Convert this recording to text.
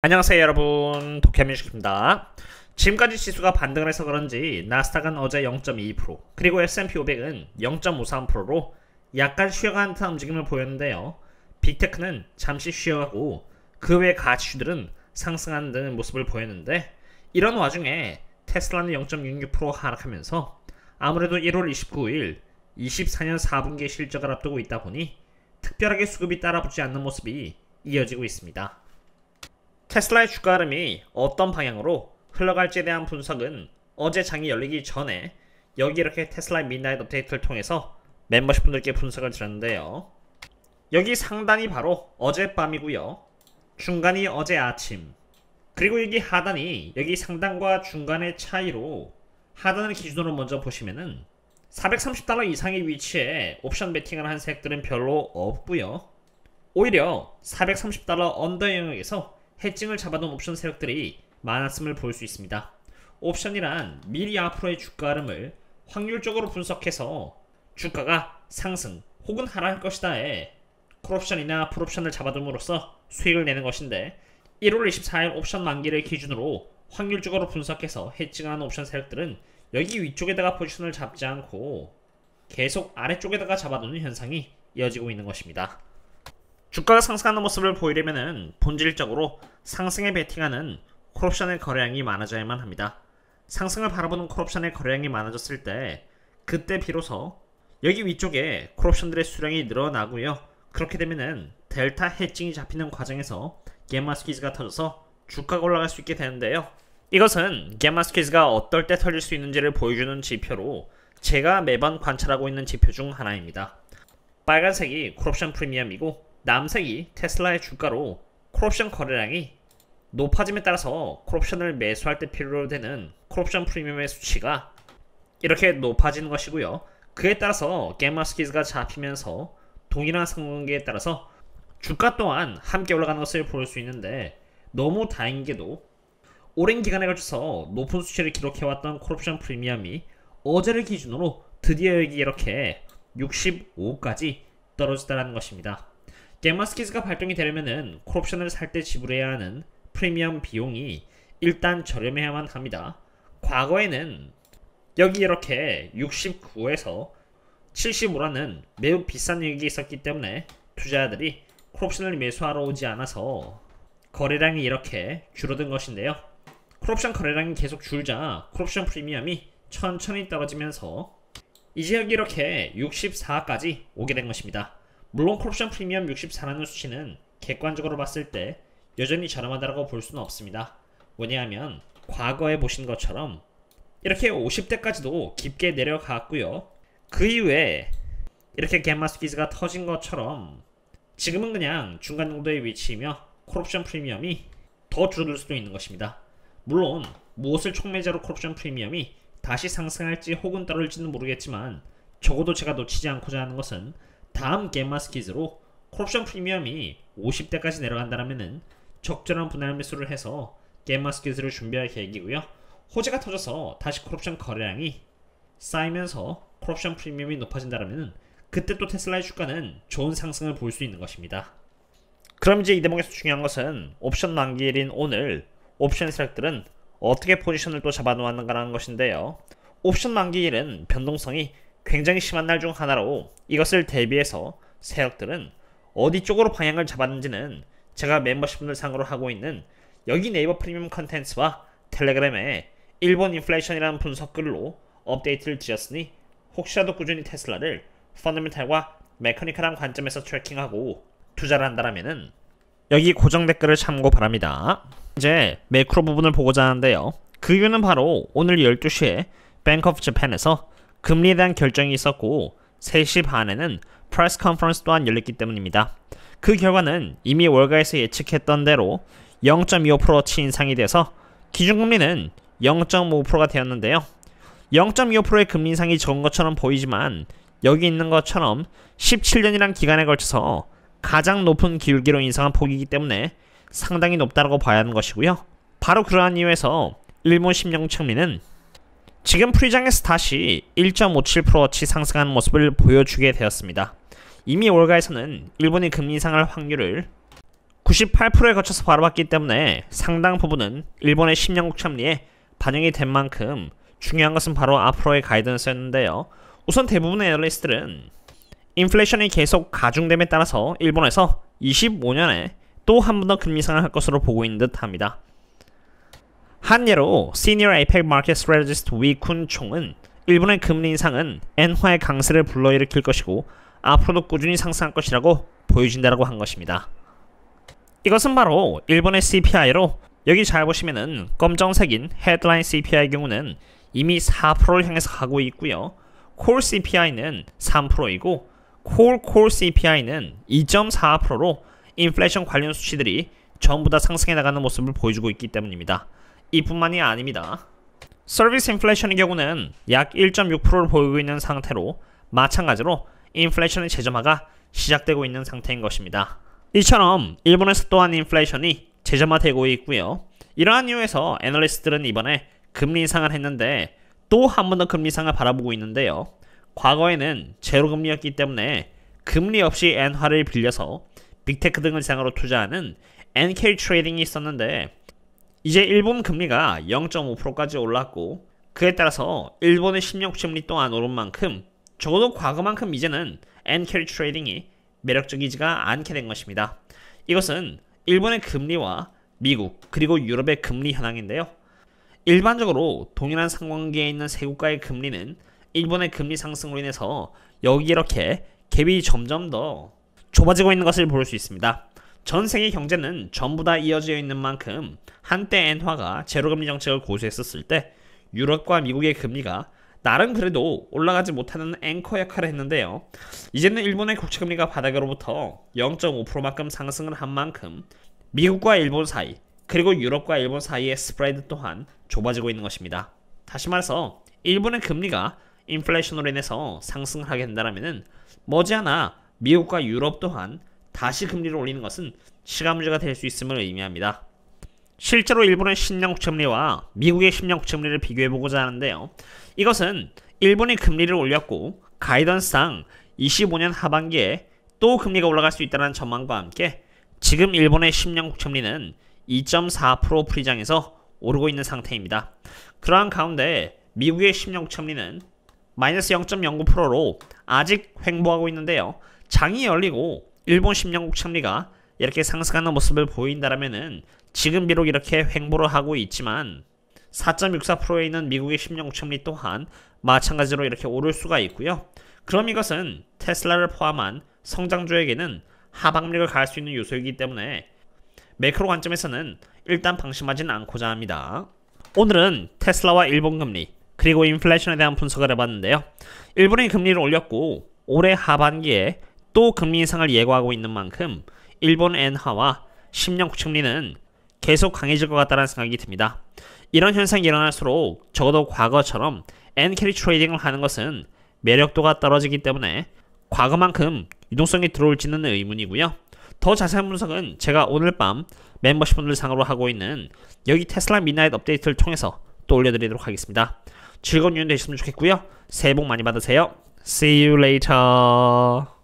안녕하세요 여러분, 도쿄민식입니다. 지금까지 지수가 반등을 해서 그런지 나스닥은 어제 0.22%, 그리고 S&P 500은 0.53%로 약간 쉬어가는 듯한 움직임을 보였는데요. 빅테크는 잠시 쉬어가고 그 외 가치주들은 상승하는 등 모습을 보였는데, 이런 와중에 테슬라는 0.66% 하락하면서 아무래도 1월 29일 24년 4분기 실적을 앞두고 있다 보니 특별하게 수급이 따라붙지 않는 모습이 이어지고 있습니다. 테슬라의 주가 흐름이 어떤 방향으로 흘러갈지에 대한 분석은 어제 장이 열리기 전에 여기 이렇게 테슬라의 midnight 업데이트를 통해서 멤버십 분들께 분석을 드렸는데요. 여기 상단이 바로 어젯밤이고요. 중간이 어제 아침, 그리고 여기 하단이 여기 상단과 중간의 차이로, 하단을 기준으로 먼저 보시면은 430달러 이상의 위치에 옵션 베팅을 한 세력들은 별로 없고요. 오히려 430달러 언더 영역에서 해칭을 잡아둔 옵션 세력들이 많았음을 볼 수 있습니다. 옵션이란 미리 앞으로의 주가 흐름을 확률적으로 분석해서 주가가 상승 혹은 하락할 것이다에 콜옵션이나 풀옵션을 잡아둠으로써 수익을 내는 것인데, 1월 24일 옵션 만기를 기준으로 확률적으로 분석해서 해칭하는 옵션 세력들은 여기 위쪽에다가 포지션을 잡지 않고 계속 아래쪽에다가 잡아두는 현상이 이어지고 있는 것입니다. 주가가 상승하는 모습을 보이려면 본질적으로 상승에 베팅하는 콜옵션의 거래량이 많아져야만 합니다. 상승을 바라보는 콜옵션의 거래량이 많아졌을 때, 그때 비로소 여기 위쪽에 콜옵션들의 수량이 늘어나고요. 그렇게 되면은 델타 해칭이 잡히는 과정에서 갬마 스퀴즈가 터져서 주가가 올라갈 수 있게 되는데요. 이것은 갬마 스퀴즈가 어떨 때 터질 수 있는지를 보여주는 지표로 제가 매번 관찰하고 있는 지표 중 하나입니다. 빨간색이 콜옵션 프리미엄이고 남색이 테슬라의 주가로 콜옵션 거래량이 높아짐에 따라서 콜옵션을 매수할 때 필요로 되는 콜옵션 프리미엄의 수치가 이렇게 높아지는 것이고요. 그에 따라서 갬마 스퀴즈가 잡히면서 동일한 상관관계에 따라서 주가 또한 함께 올라가는 것을 볼 수 있는데, 너무 다행히도 오랜 기간에 걸쳐서 높은 수치를 기록해왔던 콜옵션 프리미엄이 어제를 기준으로 드디어 여기 이렇게 65까지 떨어졌다는 것입니다. 갬마 스퀴즈가 발동이 되려면은 콜옵션을 살 때 지불해야 하는 프리미엄 비용이 일단 저렴해야만 합니다. 과거에는 여기 이렇게 69에서 75라는 매우 비싼 유익이 있었기 때문에 투자자들이 콜옵션을 매수하러 오지 않아서 거래량이 이렇게 줄어든 것인데요. 콜옵션 거래량이 계속 줄자 콜옵션 프리미엄이 천천히 떨어지면서 이제 여기 이렇게 64까지 오게 된 것입니다. 물론 콜옵션 프리미엄 64라는 수치는 객관적으로 봤을 때 여전히 저렴하다고 볼 수는 없습니다. 왜냐하면 과거에 보신 것처럼 이렇게 50대까지도 깊게 내려갔고요. 그 이후에 이렇게 갬마 스퀴즈가 터진 것처럼 지금은 그냥 중간 정도의 위치이며 콜옵션 프리미엄이 더 줄어들 수도 있는 것입니다. 물론 무엇을 촉매자로 콜옵션 프리미엄이 다시 상승할지 혹은 떨어질지는 모르겠지만, 적어도 제가 놓치지 않고자 하는 것은 다음 갬마 스퀴즈로 콜옵션 프리미엄이 50대까지 내려간다면은 적절한 분할 매수를 해서 갬마 스퀴즈를 준비할 계획이고요. 호재가 터져서 다시 콜옵션 거래량이 쌓이면서 콜옵션 프리미엄이 높아진다면 그때 또 테슬라의 주가는 좋은 상승을 볼 수 있는 것입니다. 그럼 이제 이 대목에서 중요한 것은 옵션 만기일인 오늘 옵션 세력들은 어떻게 포지션을 또 잡아놓았는가라는 것인데요. 옵션 만기일은 변동성이 굉장히 심한 날 중 하나로, 이것을 대비해서 세력들은 어디 쪽으로 방향을 잡았는지는 제가 멤버십분들 상으로 하고 있는 여기 네이버 프리미엄 컨텐츠와 텔레그램에 일본 인플레이션이라는 분석글로 업데이트를 드렸으니, 혹시라도 꾸준히 테슬라를 펀더멘탈과 메커니컬한 관점에서 트래킹하고 투자를 한다라면은 여기 고정 댓글을 참고 바랍니다. 이제 매크로 부분을 보고자 하는데요. 그 이유는 바로 오늘 12시에 뱅크 오브 재팬에서 금리에 대한 결정이 있었고 3시 반에는 프레스 컨퍼런스 또한 열렸기 때문입니다. 그 결과는 이미 월가에서 예측했던 대로 0.25%치 인상이 돼서 기준금리는 0.5%가 되었는데요. 0.25%의 금리 인상이 적은 것처럼 보이지만 여기 있는 것처럼 17년이란 기간에 걸쳐서 가장 높은 기울기로 인상한 폭이기 때문에 상당히 높다고 봐야 하는 것이고요. 바로 그러한 이유에서 일본 10년 금리는 지금 프리장에서 다시 1.57%치 상승하는 모습을 보여주게 되었습니다. 이미 월가에서는 일본이 금리 인상할 확률을 98%에 거쳐서 바라봤기 때문에 상당 부분은 일본의 10년국 참리에 반영이 된 만큼 중요한 것은 바로 앞으로의 가이던스였는데요. 우선 대부분의 애널리스트들은 인플레이션이 계속 가중됨에 따라서 일본에서 25년에 또 한 번 더 금리 인상을 할 것으로 보고 있는 듯 합니다. 한 예로 Senior APEC Market Strategist 위쿤 총은 일본의 금리 인상은 엔화의 강세를 불러일으킬 것이고 앞으로도 꾸준히 상승할 것이라고 보여진다고 한 것입니다. 이것은 바로 일본의 CPI로 여기 잘 보시면은 검정색인 헤드라인 CPI의 경우는 이미 4%를 향해서 가고 있고요. 콜 CPI는 3%이고 콜 CPI는 2.4%로 인플레이션 관련 수치들이 전부 다 상승해 나가는 모습을 보여주고 있기 때문입니다. 이뿐만이 아닙니다. 서비스 인플레이션의 경우는 약 1.6%를 보이고 있는 상태로 마찬가지로 인플레이션의 재점화가 시작되고 있는 상태인 것입니다. 이처럼 일본에서 또한 인플레이션이 재점화되고 있고요. 이러한 이유에서 애널리스트들은 이번에 금리 인상을 했는데 또 한 번 더 금리 인상을 바라보고 있는데요. 과거에는 제로금리였기 때문에 금리 없이 엔화를 빌려서 빅테크 등을 대상으로 투자하는 NK 트레이딩이 있었는데 이제 일본 금리가 0.5%까지 올랐고 그에 따라서 일본의 10년 국채금리 또한 오른 만큼 적어도 과거만큼 이제는 NK 트레이딩이 매력적이지가 않게 된 것입니다. 이것은 일본의 금리와 미국 그리고 유럽의 금리 현황인데요. 일반적으로 동일한 상관계에 있는 세 국가의 금리는 일본의 금리 상승으로 인해서 여기 이렇게 갭이 점점 더 좁아지고 있는 것을 볼 수 있습니다. 전 세계 경제는 전부 다 이어져 있는 만큼 한때 엔화가 제로금리 정책을 고수했었을 때 유럽과 미국의 금리가 나름 그래도 올라가지 못하는 앵커 역할을 했는데요. 이제는 일본의 국채금리가 바닥으로부터 0.5%만큼 상승을 한 만큼 미국과 일본 사이 그리고 유럽과 일본 사이의 스프레드 또한 좁아지고 있는 것입니다. 다시 말해서 일본의 금리가 인플레이션으로 인해서 상승을 하게 된다면 머지않아 미국과 유럽 또한 다시 금리를 올리는 것은 시간 문제가 될 수 있음을 의미합니다. 실제로 일본의 10년 국채금리와 미국의 10년 국채금리를 비교해보고자 하는데요. 이것은 일본이 금리를 올렸고 가이던스상 25년 하반기에 또 금리가 올라갈 수 있다는 전망과 함께 지금 일본의 10년 국채금리는 2.4% 프리장에서 오르고 있는 상태입니다. 그러한 가운데 미국의 10년 국채금리는 마이너스 0.09%로 아직 횡보하고 있는데요. 장이 열리고 일본 10년 국채금리가 이렇게 상승하는 모습을 보인다라면은 지금 비록 이렇게 횡보를 하고 있지만 4.64%에 있는 미국의 10년 국채금리 또한 마찬가지로 이렇게 오를 수가 있고요. 그럼 이것은 테슬라를 포함한 성장주에게는 하방력을 가할 수 있는 요소이기 때문에 매크로 관점에서는 일단 방심하지는 않고자 합니다. 오늘은 테슬라와 일본 금리 그리고 인플레이션에 대한 분석을 해봤는데요. 일본이 금리를 올렸고 올해 하반기에 또 금리 인상을 예고하고 있는 만큼 일본 엔화와 10년 국채금리는 계속 강해질 것 같다는 생각이 듭니다. 이런 현상이 일어날수록 적어도 과거처럼 엔캐리 트레이딩을 하는 것은 매력도가 떨어지기 때문에 과거만큼 유동성이 들어올지는 의문이고요. 더 자세한 분석은 제가 오늘 밤 멤버십분들 상으로 하고 있는 여기 테슬라 미드나잇 업데이트를 통해서 또 올려드리도록 하겠습니다. 즐거운 유연 되셨으면 좋겠고요. 새해 복 많이 받으세요. See you later.